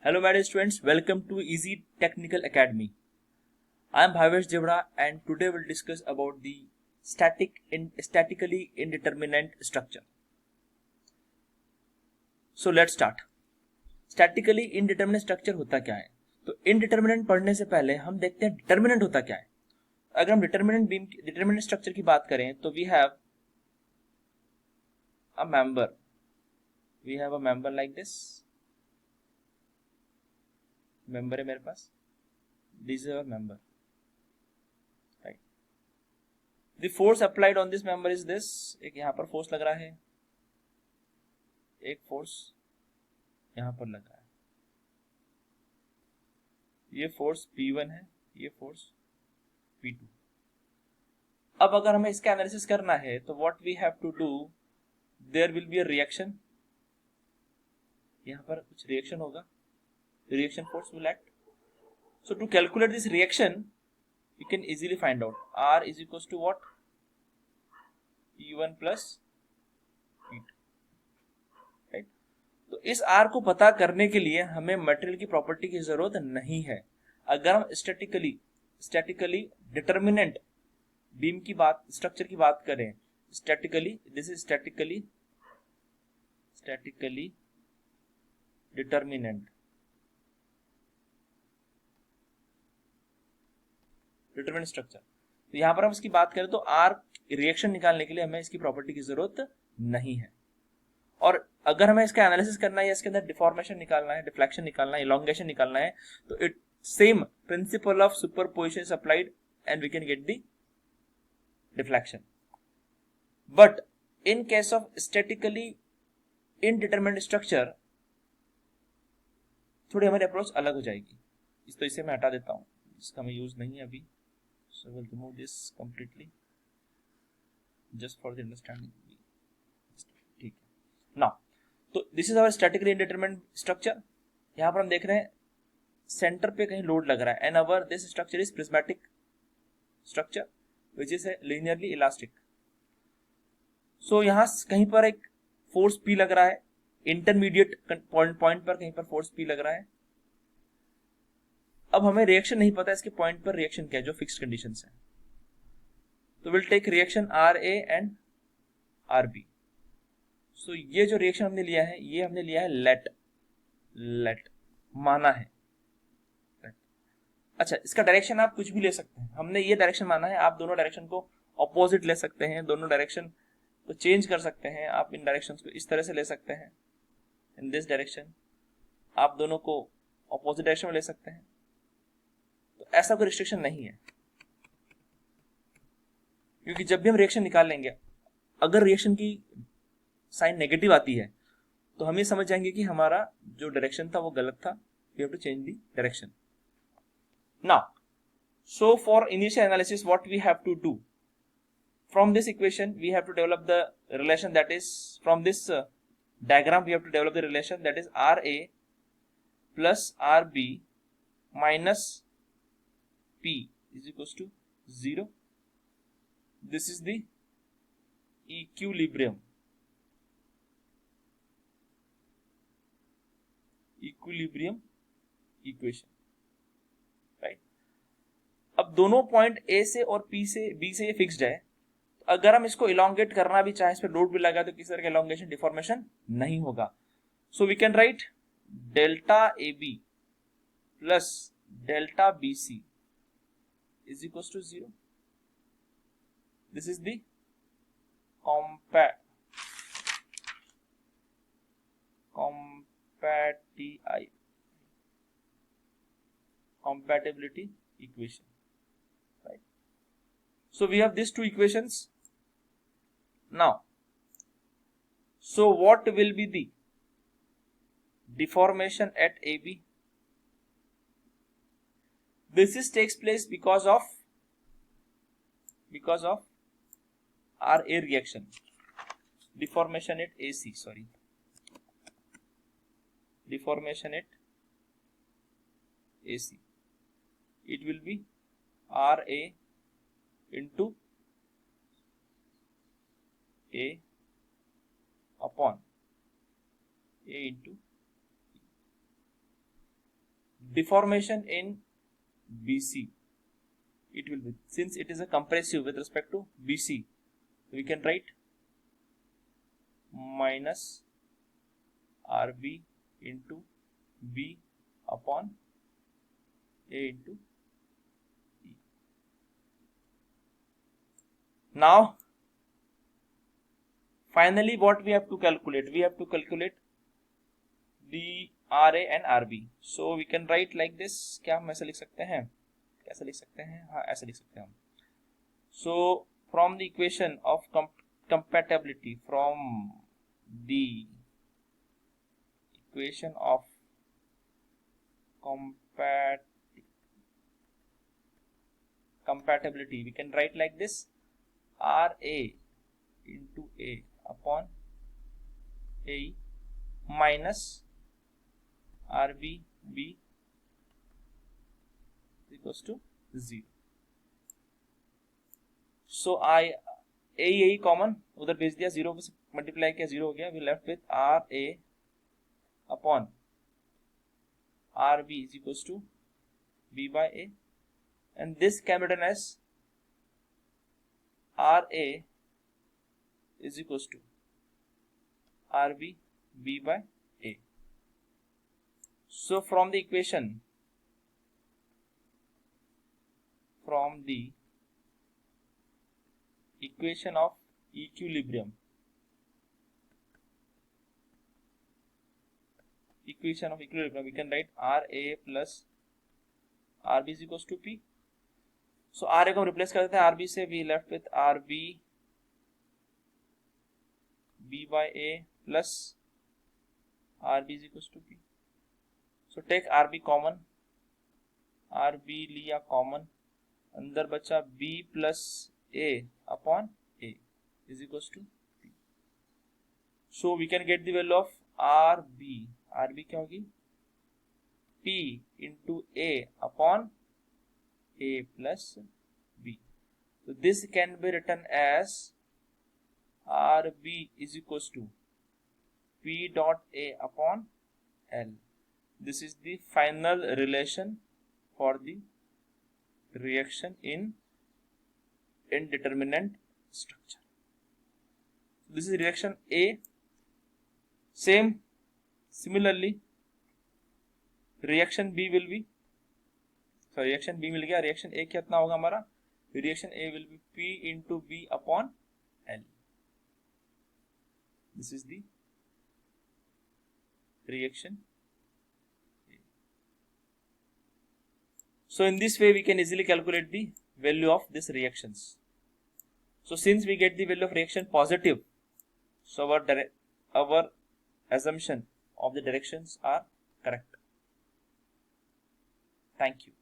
Hello, my dear students. Welcome to Easy Technical Academy. I am Bhavesh Jevra, and today we'll discuss about the statically indeterminate structure. So let's start. Statically indeterminate structure होता क्या है? तो indeterminate पढ़ने से पहले हम देखते हैं determinate होता क्या है. अगर हम determinate structure की बात करें तो we have a member. We have a member like this. Member है मेरे पास. This is our member. Right. The force applied on this member is this. एक यहाँ पर force लग रहा है. एक force यहाँ पर लग रहा है. ये force P1 है. ये force P2. अब अगर हमें इसका एनालिसिस करना है तो what we have to do, there will be a reaction. यहाँ पर कुछ reaction होगा. Reaction force will act. So to calculate this reaction, you can easily find out R is equals to what? P1 plus P2. Right? तो इस R को पता करने के लिए हमें मटेरियल की प्रॉपर्टी की जरूरत नहीं है. अगर हम स्टैटिकली डिटरमिनेंट बीम की बात, स्ट्रक्चर की बात करें, this is statically determinant structure. तो यहां पर हम इसकी बात करें तो आर रिएक्शन निकालने के लिए हमें इसकी प्रॉपर्टी की जरूरत नहीं है. और अगर हमें इसका एनालिसिस करना है या इसके अंदर डिफॉर्मेशन निकालना है, डिफ्लेक्शन निकालना है, इलॉन्गेशन निकालना है, तो it same principle of superposition is applied and we can get the deflection. But in case of statically indeterminate structure थोड़ी हमारी अप्रोच अलग हो जाएगी. तो इसे मैं हटा देता हूं, इसका मैं यूज नहीं है अभी. So we'll remove this completely just for the understanding. ठीक है. Now, तो this is our statically indeterminate structure. यहाँ पर हम देख रहे हैं सेंटर पे कहीं लोड लग रहा है. And our this structure is prismatic structure which is linearly elastic. So यहाँ कहीं पर एक फोर्स P लग रहा है. इंटरमीडिएट पॉइंट पर कहीं पर फोर्स P लग रहा है. अब हमें रिएक्शन नहीं पता इसके पॉइंट पर रिएक्शन क्या है जो फिक्स्ड कंडीशंस है. तो will take reaction R A and R B. So ये जो रिएक्शन हमने लिया है ये हमने लिया है लेट माना है. अच्छा, इसका डायरेक्शन आप कुछ भी ले सकते हैं. हमने ये डायरेक्शन माना है. आप दोनों डायरेक्शन को ऑपोजिट ले सकते हैं, दोनों डायरेक्शन को चेंज कर सकते हैं. आप इन डायरेक्शंस को इस तरह से ले सकते हैं, इन दिस डायरेक्शन. आप दोनों को ऑपोजिट डायरेक्शन में ले सकते हैं. तो ऐसा कोई रिस्ट्रिक्शन नहीं है, क्योंकि जब भी हम रिएक्शन निकाल लेंगे, अगर रिएक्शन की साइन नेगेटिव आती है तो हम ये समझ जाएंगे कि हमारा जो डायरेक्शन था वो गलत था. We have to change the direction. Now, so for initial analysis what we have to do, from this equation we have to develop the relation, that is from this diagram we have to develop the relation, that is R A plus R B minus P is equals to 0. This is the equilibrium equation, right? अब दोनों point A से और B से ये fixed है. अगर हम इसको इलोंगेट करना भी चाहें, इस पर लोड भी लगा, तो किसी तरह का इलोंगेशन डिफॉर्मेशन नहीं होगा. So we can write delta AB plus delta BC is equals to 0. This is the compatibility equation, right? So we have these two equations. Now, so what will be the deformation at AB? This takes place because of RA reaction. Deformation at AC, sorry. Deformation at AC. It will be RA into A upon A into E. deformation in BC, it will be, since it is a compressive with respect to BC, we can write minus RB into B upon A into E. Now finally what we have to calculate? We have to calculate the RA and RB. So we can write like this. क्या हम ऐसा लिख सकते हैं? कैसे लिख सकते हैं? हाँ, ऐसे लिख सकते हैं हम. So from the equation of compatibility, from the equation of compatibility, we can write like this: RA into A upon A minus RB B equals to 0. So I A common उधर भेज दिया, 0 से मल्टीप्लाई किया, 0 हो गया. We left with RA upon RB is equals to B by A, and this can be written as RA is equals to RB B by A. So from the equation of equilibrium, we can write RA plus RB is equals to P. So RA को हम replace कर देते हैं RB से. we left with RB B by A plus RB is equals to P. So take RB common, RB लिया common, अंदर बचा B plus A upon A is equals to P. So we can get the value of RB. RB क्या होगी? P into A upon A plus B. So this can be written as RB is equals to P dot A upon L. This is the final relation for the reaction in indeterminate structure. This is reaction A. Similarly reaction B will be, so reaction B मिल गया. reaction A कितना होगा हमारा? reaction A will be P into B upon L. This is the reaction A. So in this way we can easily calculate the value of these reactions. So since we get the value of reaction positive, so our assumption of the directions are correct. Thank you.